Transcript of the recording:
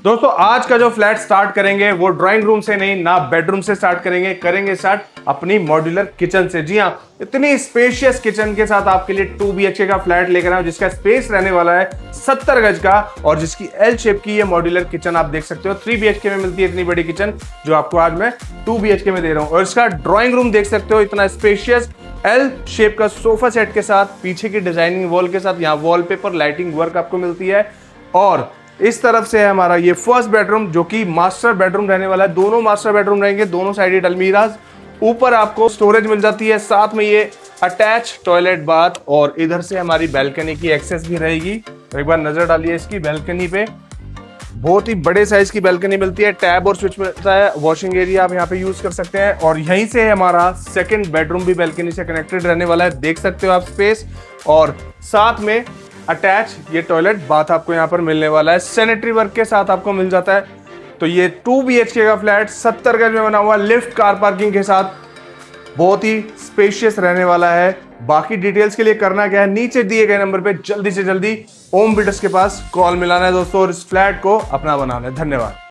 दोस्तों आज का जो फ्लैट स्टार्ट करेंगे वो ड्राइंग रूम से नहीं, ना बेडरूम से स्टार्ट करेंगे स्टार्ट अपनी मॉड्यूलर किचन से। जी हाँ, इतनी स्पेशियस किचन के साथ आपके लिए 2 BHK का फ्लैट लेकर आया, जिसका स्पेस रहने वाला है 70 गज का, और जिसकी एल शेप की ये मॉड्यूलर किचन आप देख सकते हो। 3 BHK में मिलती है इतनी बड़ी किचन, जो आपको आज मैं 2 BHK में दे रहा हूं। और इसका ड्राइंग रूम देख सकते हो, इतना स्पेशियस एल शेप का सोफा सेट के साथ, पीछे की डिजाइनिंग वॉल के साथ, यहाँ वॉलपेपर लाइटिंग वर्क आपको मिलती है। और इस तरफ से है हमारा ये फर्स्ट बेडरूम, जो कि मास्टर बेडरूम रहने वाला है। दोनों मास्टर बेडरूम रहेंगे, दोनों साइड अलमीराज, ऊपर आपको स्टोरेज मिल जाती है, साथ में ये अटैच टॉयलेट बाथ, और इधर से हमारी बैल्कनी की एक्सेस भी रहेगी। तो एक बार नजर डालिए इसकी बैल्कनी पे, बहुत ही बड़े साइज की बैल्कनी मिलती है, टैब और स्विच मिलता है, वॉशिंग एरिया आप यहाँ पे यूज कर सकते हैं। और यहीं से हमारा सेकंड बेडरूम भी बैल्कनी से कनेक्टेड रहने वाला है, देख सकते हो आप स्पेस। और साथ में अटैच ये टॉयलेट बाथ आपको यहाँ पर मिलने वाला है, सैनिटरी वर्क के साथ आपको मिल जाता है। तो ये 2 BHK का फ्लैट 70 गज में बना हुआ, लिफ्ट कार पार्किंग के साथ, बहुत ही स्पेशियस रहने वाला है। बाकी डिटेल्स के लिए करना क्या है, नीचे दिए गए नंबर पे जल्दी से जल्दी ओम बिल्डर्स के पास कॉल मिलाना है दोस्तों, और इस फ्लैट को अपना बनाना है। धन्यवाद।